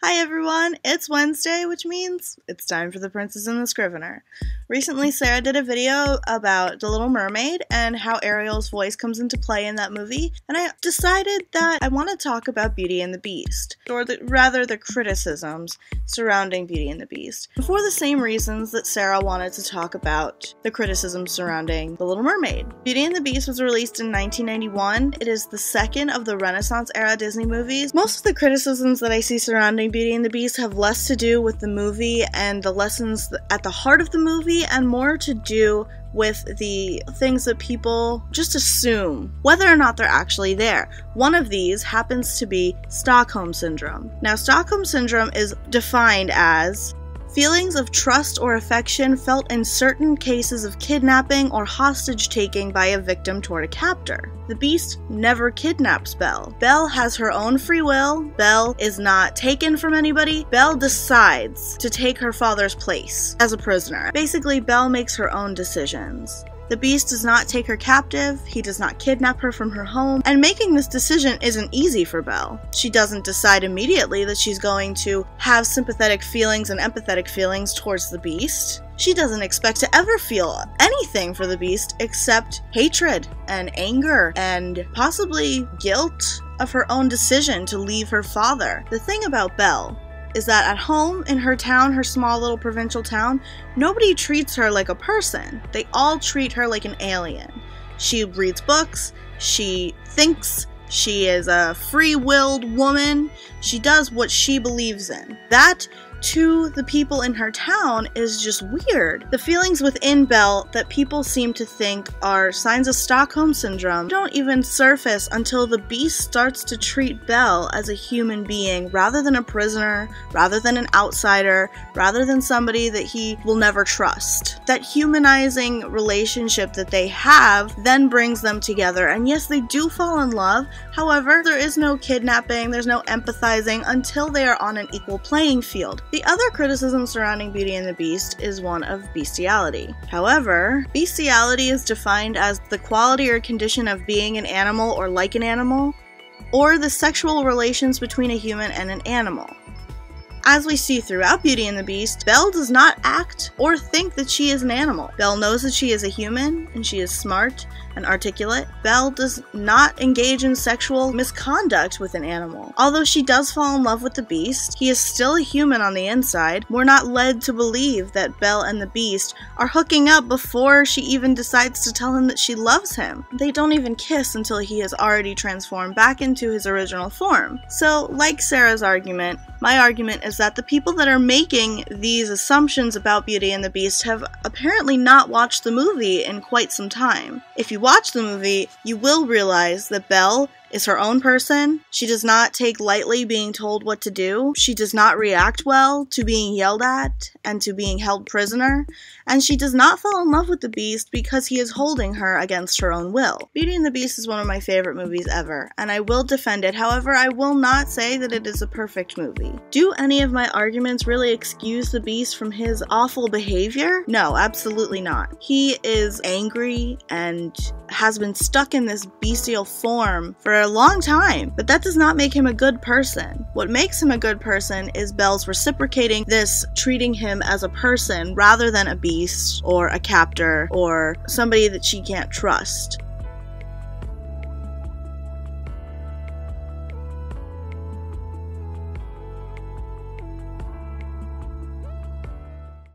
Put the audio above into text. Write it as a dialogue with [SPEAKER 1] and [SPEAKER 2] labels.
[SPEAKER 1] Hi everyone, it's Wednesday, which means it's time for The Princess and the Scrivener. Recently, Sarah did a video about The Little Mermaid and how Ariel's voice comes into play in that movie, and I decided that I want to talk about Beauty and the Beast, or rather the criticisms surrounding Beauty and the Beast, for the same reasons that Sarah wanted to talk about the criticisms surrounding The Little Mermaid. Beauty and the Beast was released in 1991. It is the second of the Renaissance-era Disney movies. Most of the criticisms that I see surrounding Beauty and the Beast have less to do with the movie and the lessons at the heart of the movie, and more to do with the things that people just assume, whether or not they're actually there. One of these happens to be Stockholm Syndrome. Now, Stockholm Syndrome is defined as feelings of trust or affection felt in certain cases of kidnapping or hostage-taking by a victim toward a captor. The Beast never kidnaps Belle. Belle has her own free will. Belle is not taken from anybody. Belle decides to take her father's place as a prisoner. Basically, Belle makes her own decisions. The Beast does not take her captive, he does not kidnap her from her home, and making this decision isn't easy for Belle. She doesn't decide immediately that she's going to have sympathetic feelings and empathetic feelings towards the Beast. She doesn't expect to ever feel anything for the Beast except hatred and anger and possibly guilt of her own decision to leave her father. The thing about Belle is that at home in her town, her small little provincial town, nobody treats her like a person. They all treat her like an alien. She reads books, she thinks, she is a free-willed woman, she does what she believes in. That, to the people in her town, is just weird. The feelings within Belle that people seem to think are signs of Stockholm Syndrome don't even surface until the Beast starts to treat Belle as a human being rather than a prisoner, rather than an outsider, rather than somebody that he will never trust. That humanizing relationship that they have then brings them together, and yes, they do fall in love. However, there is no kidnapping, there's no empathizing until they are on an equal playing field. The other criticism surrounding Beauty and the Beast is one of bestiality. However, bestiality is defined as the quality or condition of being an animal or like an animal, or the sexual relations between a human and an animal. As we see throughout Beauty and the Beast, Belle does not act or think that she is an animal. Belle knows that she is a human, and she is smart and articulate. Belle does not engage in sexual misconduct with an animal. Although she does fall in love with the Beast, he is still a human on the inside. We're not led to believe that Belle and the Beast are hooking up before she even decides to tell him that she loves him. They don't even kiss until he has already transformed back into his original form. So, like Sarah's argument, my argument is that the people that are making these assumptions about Beauty and the Beast have apparently not watched the movie in quite some time. If you watch the movie, you will realize that Belle is her own person. She does not take lightly being told what to do. She does not react well to being yelled at and to being held prisoner. And she does not fall in love with the Beast because he is holding her against her own will. Beauty and the Beast is one of my favorite movies ever, and I will defend it. However, I will not say that it is a perfect movie. Do any of my arguments really excuse the Beast from his awful behavior? No, absolutely not. He is angry and has been stuck in this bestial form for a long time, but that does not make him a good person. What makes him a good person is Belle's reciprocating this, treating him as a person rather than a beast or a captor or somebody that she can't trust.